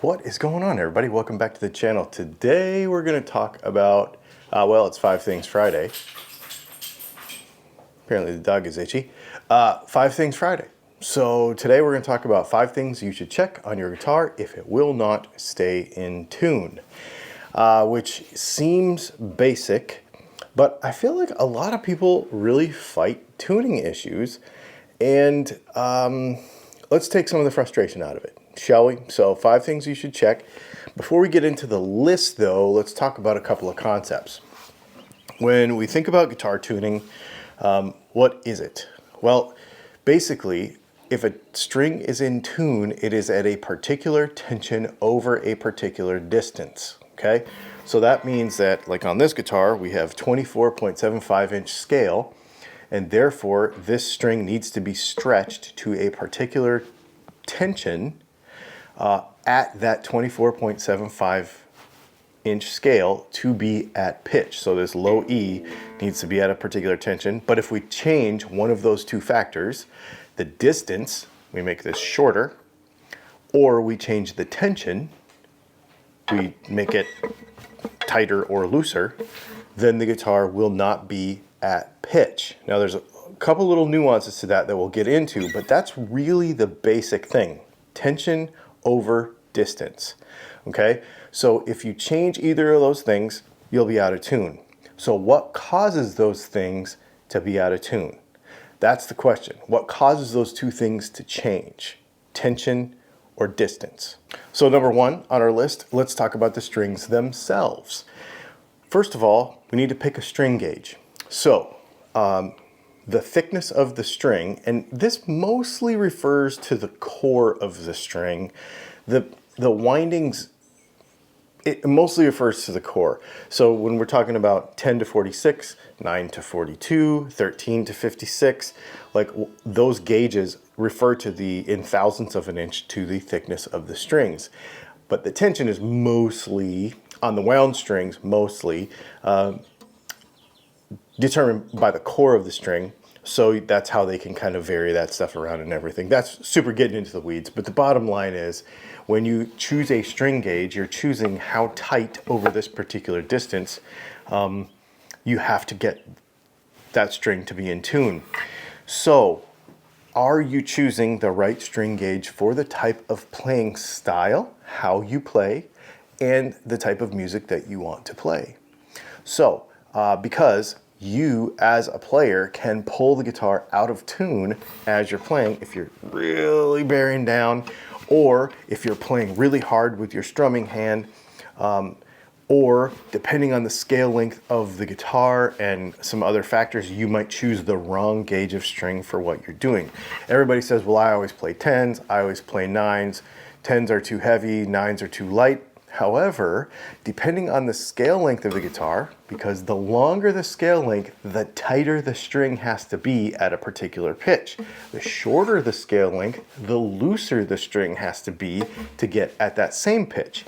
What is going on, everybody? Welcome back to the channel. Today we're going to talk about, well, it's 5 Things Friday. Apparently the dog is itchy. 5 Things Friday. So today we're going to talk about 5 things you should check on your guitar if it will not stay in tune. Which seems basic, but I feel like a lot of people really fight tuning issues. And let's take some of the frustration out of it, shall we? So 5 things you should check. Before we get into the list though, let's talk about a couple of concepts. When we think about guitar tuning, what is it? Well, basically, if a string is in tune, it is at a particular tension over a particular distance, okay? So that means that, like on this guitar, we have 24.75 inch scale, and therefore this string needs to be stretched to a particular tension at that 24.75 inch scale to be at pitch. So this low E needs to be at a particular tension. But if we change one of those two factors, the distance, we make this shorter, or we change the tension, we make it tighter or looser, then the guitar will not be at pitch. Now there's a couple little nuances to that we'll get into, but that's really the basic thing. Tension over distance, okay? So if you change either of those things, you'll be out of tune. So what causes those things to be out of tune? That's the question. What causes those two things to change? Tension or distance? So number one on our list, let's talk about the strings themselves. First of all, we need to pick a string gauge. So the thickness of the string, and this mostly refers to the core of the string. The windings, it mostly refers to the core. So when we're talking about 10 to 46, 9 to 42, 13 to 56, like those gauges refer to the in thousandths of an inch to the thickness of the strings. But the tension is mostly, on the wound strings, mostly determined by the core of the string. So that's how they can kind of vary that stuff around and everything. That's super getting into the weeds, but the bottom line is when you choose a string gauge, you're choosing how tight over this particular distance you have to get that string to be in tune. So are you choosing the right string gauge for the type of playing style, how you play, and the type of music that you want to play? So because you as a player can pull the guitar out of tune as you're playing if you're really bearing down, or if you're playing really hard with your strumming hand, or depending on the scale length of the guitar and some other factors, you might choose the wrong gauge of string for what you're doing. Everybody says, well, I always play 10s, I always play 9s, 10s are too heavy, 9s are too light. However, depending on the scale length of the guitar, because the longer the scale length, the tighter the string has to be at a particular pitch. The shorter the scale length, the looser the string has to be to get at that same pitch.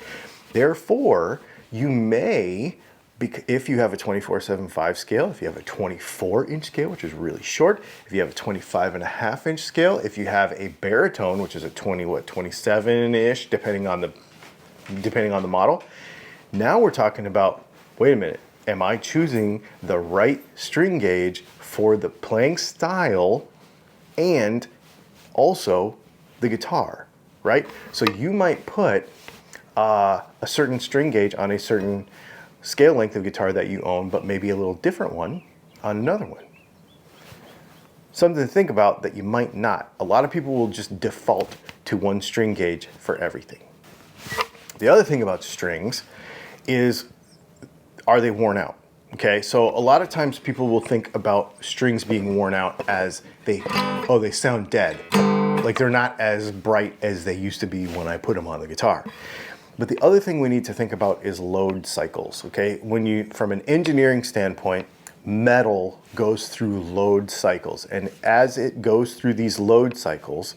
Therefore, you may, if you have a 24/7/5 scale, if you have a 24-inch scale, which is really short, if you have a 25.5-inch scale, if you have a baritone, which is a 27-ish, depending on the model. Now we're talking about, wait a minute, am I choosing the right string gauge for the playing style and also the guitar, right? So you might put a certain string gauge on a certain scale length of guitar that you own, but maybe a little different one on another one. Something to think about that you might not. A lot of people will just default to one string gauge for everything. The other thing about strings is, are they worn out? Okay, so a lot of times people will think about strings being worn out as they sound dead. Like they're not as bright as they used to be when I put them on the guitar. But the other thing we need to think about is load cycles, okay? From an engineering standpoint, metal goes through load cycles. And as it goes through these load cycles,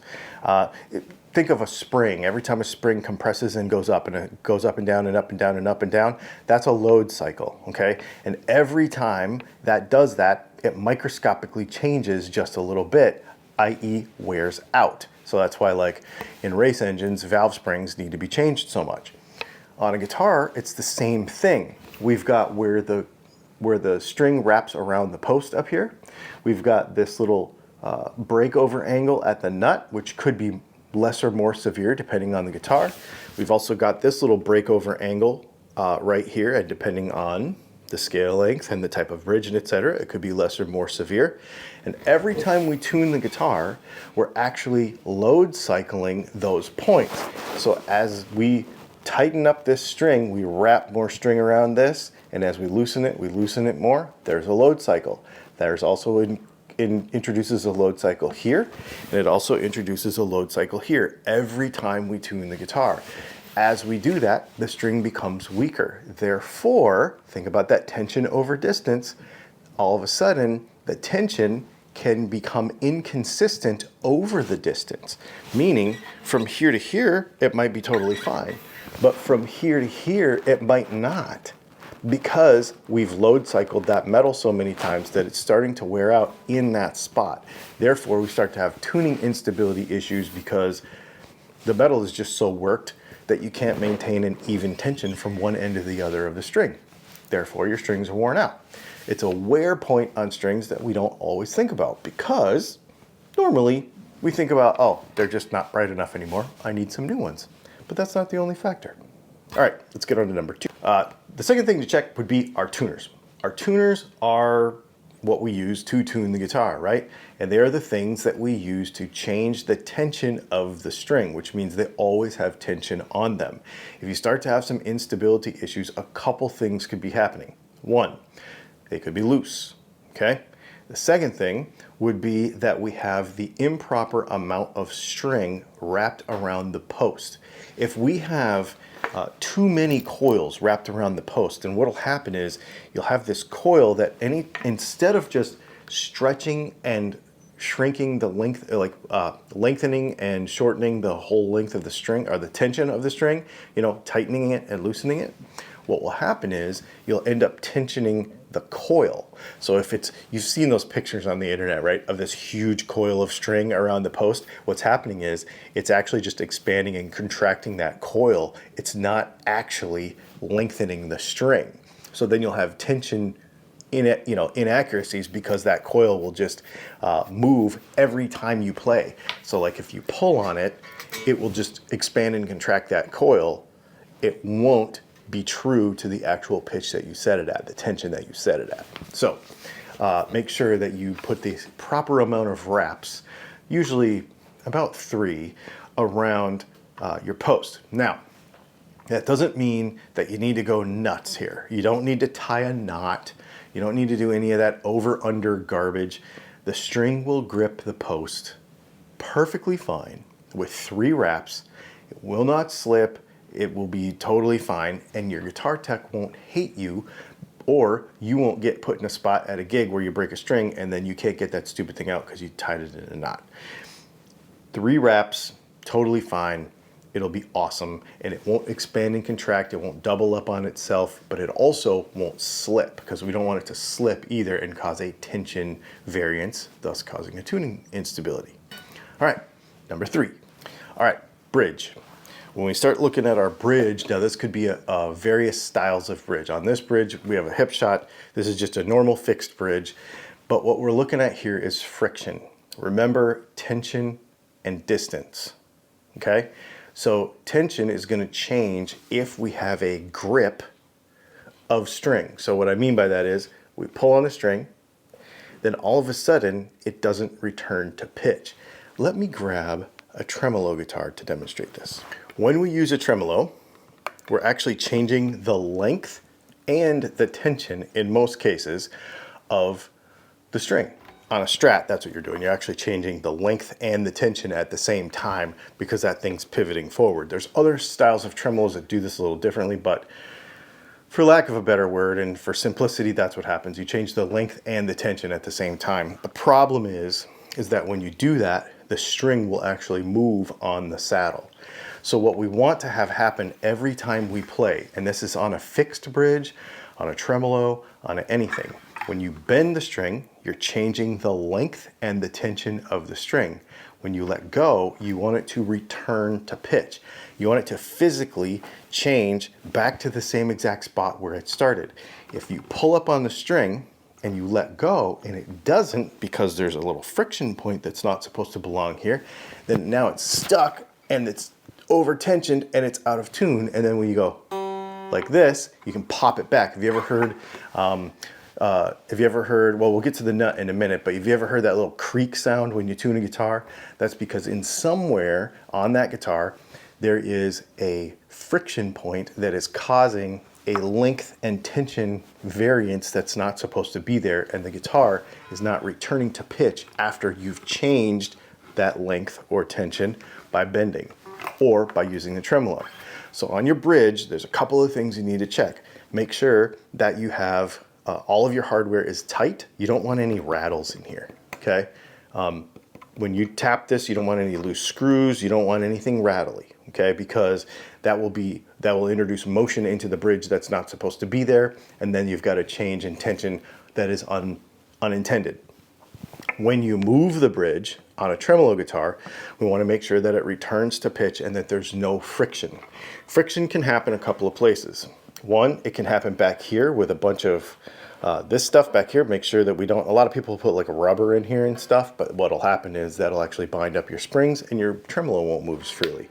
think of a spring. Every time a spring compresses and goes up, and it goes up and down and up and down and up and down, that's a load cycle, okay? And every time that does that, it microscopically changes just a little bit, i.e. wears out. So that's why, like in race engines, valve springs need to be changed so much. On a guitar, it's the same thing. We've got where the string wraps around the post up here. We've got this little breakover angle at the nut, which could be less or more severe depending on the guitar. We've also got this little breakover angle right here, and depending on the scale length and the type of bridge and etc., it could be less or more severe. And every time we tune the guitar, we're actually load cycling those points. So as we tighten up this string, we wrap more string around this, and as we loosen it more. There's a load cycle. There's also introduces a load cycle here, and it also introduces a load cycle here every time we tune the guitar. As we do that, the string becomes weaker. Therefore, think about that tension over distance. All of a sudden, the tension can become inconsistent over the distance, meaning from here to here, it might be totally fine, but from here to here, it might not, because we've load cycled that metal so many times that it's starting to wear out in that spot. Therefore, we start to have tuning instability issues because the metal is just so worked that you can't maintain an even tension from one end to the other of the string. Therefore, your strings are worn out. It's a wear point on strings that we don't always think about, because normally we think about, oh, they're just not bright enough anymore, I need some new ones. But that's not the only factor. All right, let's get on to number 2. The second thing to check would be our tuners. Our tuners are what we use to tune the guitar, right? And they are the things that we use to change the tension of the string, which means they always have tension on them. If you start to have some instability issues, a couple things could be happening. One, they could be loose, okay? The second thing would be that we have the improper amount of string wrapped around the post. If we have too many coils wrapped around the post, and what'll happen is you'll have this coil that instead of just stretching and shrinking the length, lengthening and shortening the whole length of the string, or the tension of the string, tightening it and loosening it, what will happen is you'll end up tensioning the coil. So if you've seen those pictures on the internet, right, of this huge coil of string around the post, what's happening is it's actually just expanding and contracting that coil. It's not actually lengthening the string. So then you'll have tension inaccuracies, because that coil will just move every time you play. So like if you pull on it, it will just expand and contract that coil. It won't be true to the actual pitch that you set it at, the tension that you set it at. So make sure that you put the proper amount of wraps, usually about 3, around your post. Now, that doesn't mean that you need to go nuts here. You don't need to tie a knot. You don't need to do any of that over-under garbage. The string will grip the post perfectly fine with 3 wraps. It will not slip. It will be totally fine, and your guitar tech won't hate you, or you won't get put in a spot at a gig where you break a string and then you can't get that stupid thing out because you tied it in a knot. 3 wraps, totally fine. It'll be awesome, and it won't expand and contract. It won't double up on itself, but it also won't slip, because we don't want it to slip either and cause a tension variance, thus causing a tuning instability. All right, number 3. All right, bridge. When we start looking at our bridge, now this could be various styles of bridge. On this bridge, we have a hip shot. This is just a normal fixed bridge. But what we're looking at here is friction. Remember, tension and distance, okay? So tension is gonna change if we have a grip of string. So what I mean by that is, we pull on the string, then all of a sudden, it doesn't return to pitch. Let me grab a tremolo guitar to demonstrate this. When we use a tremolo, we're actually changing the length and the tension, in most cases, of the string. On a Strat, that's what you're doing. You're actually changing the length and the tension at the same time, because that thing's pivoting forward. There's other styles of tremolos that do this a little differently, but for lack of a better word and for simplicity, that's what happens. You change the length and the tension at the same time. The problem is that when you do that, the string will actually move on the saddle. So what we want to have happen every time we play, and this is on a fixed bridge, on a tremolo, on anything, when you bend the string, you're changing the length and the tension of the string. When you let go, you want it to return to pitch. You want it to physically change back to the same exact spot where it started. If you pull up on the string and you let go and it doesn't, because there's a little friction point that's not supposed to belong here, then now it's stuck and it's over tensioned and it's out of tune. And then when you go like this, you can pop it back. Have you ever heard, well, we'll get to the nut in a minute, but have you ever heard that little creak sound when you tune a guitar? That's because in somewhere on that guitar, there is a friction point that is causing a length and tension variance that's not supposed to be there, and the guitar is not returning to pitch after you've changed that length or tension by bending or by using the tremolo. So on your bridge, there's a couple of things you need to check. Make sure that you have all of your hardware is tight. You don't want any rattles in here, okay? When you tap this, you don't want any loose screws. You don't want anything rattly, okay? Because that will introduce motion into the bridge that's not supposed to be there, and then you've got a change in tension that is unintended. When you move the bridge on a tremolo guitar, we want to make sure that it returns to pitch and that there's no friction. Friction can happen a couple of places. One, it can happen back here with a bunch of this stuff back here. Make sure that we don't, a lot of people put like a rubber in here and stuff, but what'll happen is that'll actually bind up your springs and your tremolo won't move as freely.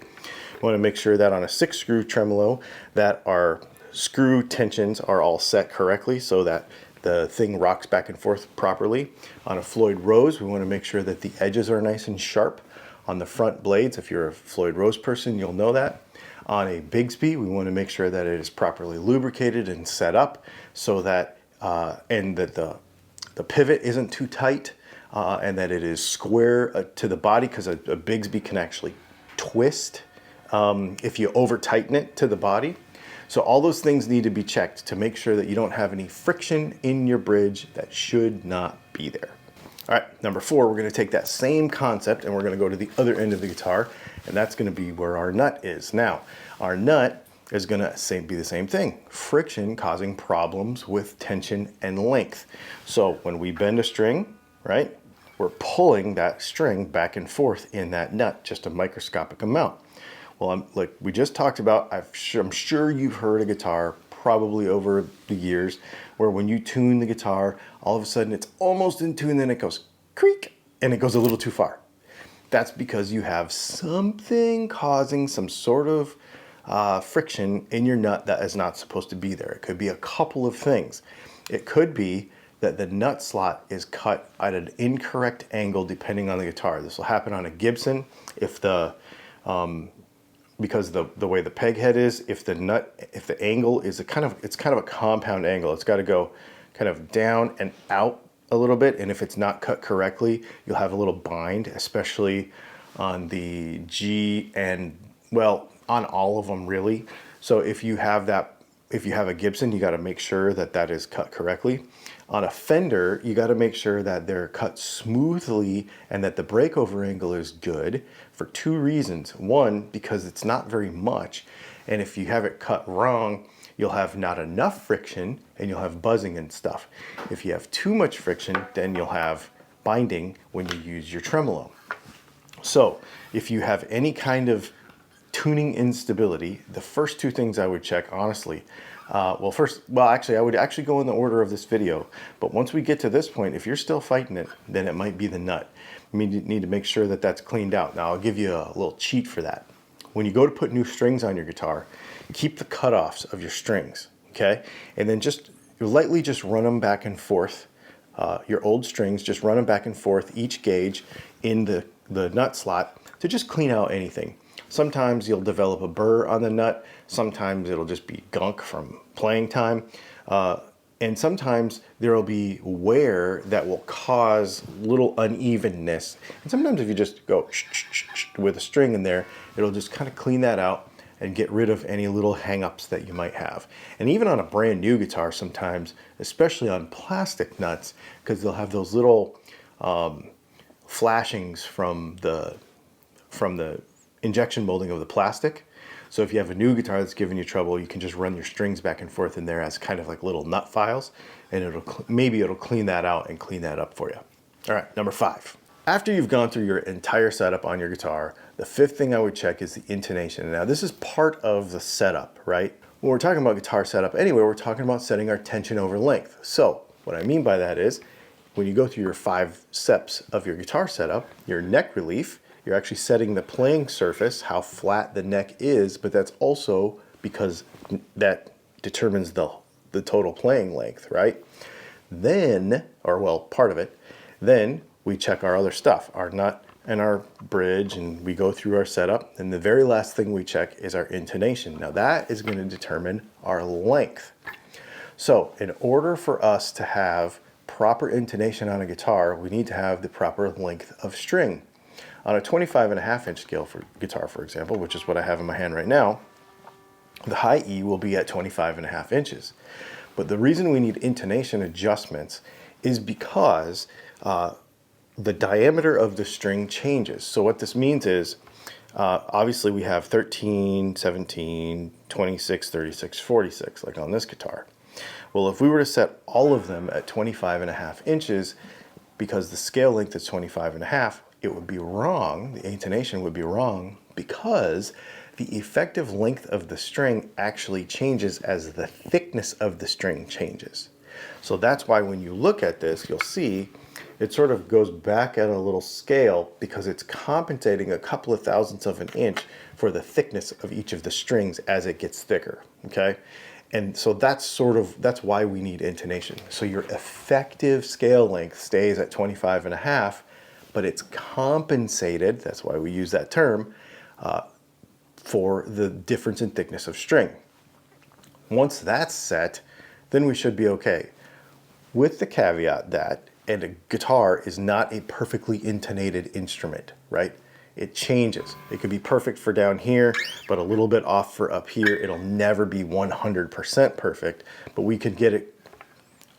You want to make sure that on a 6-screw tremolo that our screw tensions are all set correctly so that the thing rocks back and forth properly. On a Floyd Rose, we want to make sure that the edges are nice and sharp on the front blades. If you're a Floyd Rose person, you'll know that. On a Bigsby, we want to make sure that it is properly lubricated and set up so that and that the pivot isn't too tight and that it is square to the body, because a Bigsby can actually twist if you over tighten it to the body. So all those things need to be checked to make sure that you don't have any friction in your bridge that should not be there. All right, number 4, we're going to take that same concept and we're going to go to the other end of the guitar, and that's going to be where our nut is. Now, our nut is going to be the same thing. Friction causing problems with tension and length. So when we bend a string, right, we're pulling that string back and forth in that nut, just a microscopic amount. Well, like we just talked about, I'm sure you've heard a guitar probably over the years where when you tune the guitar, all of a sudden it's almost in tune, then it goes creak and it goes a little too far. That's because you have something causing some sort of friction in your nut that is not supposed to be there. It could be a couple of things. It could be that the nut slot is cut at an incorrect angle depending on the guitar. This will happen on a Gibson if the because the way the peg head is, if the angle is it's kind of a compound angle. It's got to go kind of down and out a little bit, and if it's not cut correctly, you'll have a little bind, especially on the G and, well, on all of them really. So if you have a Gibson, you got to make sure that that is cut correctly. On a Fender, you got to make sure that they're cut smoothly and that the breakover angle is good for 2 reasons. One, because it's not very much, and if you have it cut wrong, you'll have not enough friction and you'll have buzzing and stuff. If you have too much friction, then you'll have binding when you use your tremolo. So if you have any kind of tuning instability, the first 2 things I would check, honestly, I would actually go in the order of this video, but once we get to this point, if you're still fighting it, then it might be the nut. You need to make sure that that's cleaned out. Now, I'll give you a little cheat for that. When you go to put new strings on your guitar, keep the cutoffs of your strings, okay? And then lightly run them back and forth. Your old strings, just run them back and forth, each gauge in the nut slot to just clean out anything. Sometimes you'll develop a burr on the nut. Sometimes it'll just be gunk from playing time. And sometimes there will be wear that will cause little unevenness. And sometimes if you just go with a string in there, it'll just kind of clean that out and get rid of any little hang-ups that you might have. And even on a brand new guitar sometimes, especially on plastic nuts, because they'll have those little flashings from the injection molding of the plastic. So if you have a new guitar that's giving you trouble, you can just run your strings back and forth in there as kind of like little nut files, and maybe it'll clean that out and clean that up for you. All right, number 5. After you've gone through your entire setup on your guitar, the fifth thing I would check is the intonation. Now this is part of the setup, right? When we're talking about guitar setup anyway, we're talking about setting our tension over length. So what I mean by that is when you go through your 5 steps of your guitar setup, your neck relief, you're actually setting the playing surface, how flat the neck is, but that's also because that determines the total playing length, right? Then, or well, part of it, then we check our other stuff, our nut and our bridge, and we go through our setup. And the very last thing we check is our intonation. Now that is going to determine our length. So in order for us to have proper intonation on a guitar, we need to have the proper length of string. On a 25.5-inch scale for guitar, for example, which is what I have in my hand right now, the high E will be at 25.5 inches. But the reason we need intonation adjustments is because the diameter of the string changes. So what this means is, obviously we have 13, 17, 26, 36, 46, like on this guitar. Well, if we were to set all of them at 25.5 inches, because the scale length is 25.5, it would be wrong, the intonation would be wrong, because the effective length of the string actually changes as the thickness of the string changes. So that's why when you look at this, you'll see it sort of goes back at a little scale because it's compensating a couple of thousandths of an inch for the thickness of each of the strings as it gets thicker, okay? And so that's why we need intonation. So your effective scale length stays at 25.5, but it's compensated, that's why we use that term, for the difference in thickness of string. Once that's set, then we should be okay. With the caveat that, and a guitar is not a perfectly intonated instrument, right? It changes. It could be perfect for down here, but a little bit off for up here. It'll never be 100% perfect, but we could get it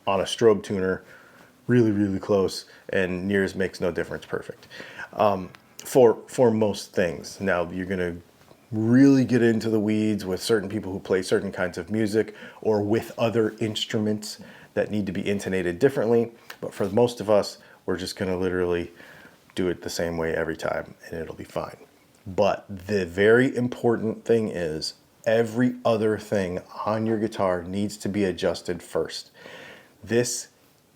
on a strobe tuner really, really close, and nears makes no difference perfect for most things. Now you're gonna really get into the weeds with certain people who play certain kinds of music or with other instruments that need to be intonated differently. But for most of us, we're just gonna literally do it the same way every time and it'll be fine. But the very important thing is every other thing on your guitar needs to be adjusted first. This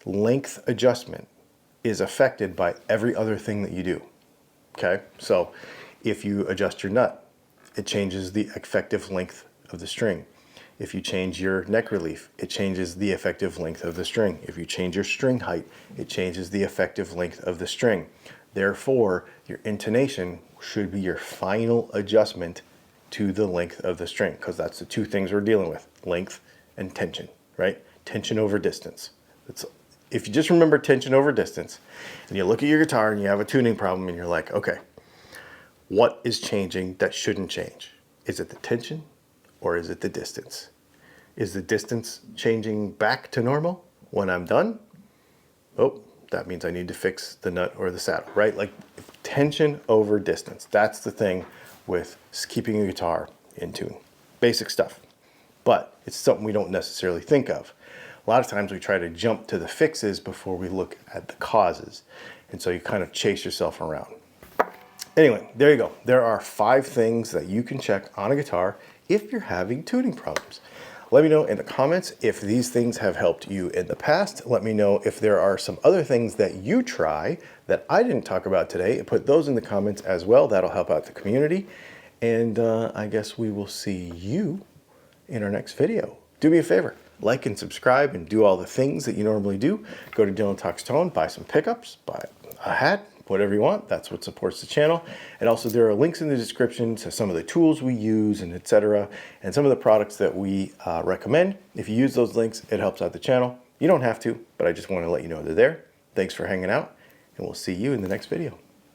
length adjustment is affected by every other thing that you do, okay? So if you adjust your nut, it changes the effective length of the string. If you change your neck relief, it changes the effective length of the string. If you change your string height, it changes the effective length of the string. Therefore, your intonation should be your final adjustment to the length of the string, because that's the two things we're dealing with, length and tension, right? Tension over distance. If you just remember tension over distance, and you look at your guitar and you have a tuning problem and you're like, okay, what is changing that shouldn't change? Is it the tension or is it the distance? Is the distance changing back to normal when I'm done? Oh, that means I need to fix the nut or the saddle, right? Like tension over distance. That's the thing with keeping a guitar in tune. Basic stuff. But it's something we don't necessarily think of. A lot of times we try to jump to the fixes before we look at the causes. And so you kind of chase yourself around. Anyway, there you go. There are 5 things that you can check on a guitar if you're having tuning problems. Let me know in the comments if these things have helped you in the past. Let me know if there are some other things that you try that I didn't talk about today. Put those in the comments as well. That'll help out the community. And I guess we will see you in our next video. Do me a favor, like and subscribe and do all the things that you normally do. Go to Dylan Talks Tone, buy some pickups, buy a hat, whatever you want. That's what supports the channel. And also there are links in the description to some of the tools we use and etc. and some of the products that we recommend. If you use those links, it helps out the channel. You don't have to, but I just want to let you know they're there. Thanks for hanging out, and we'll see you in the next video.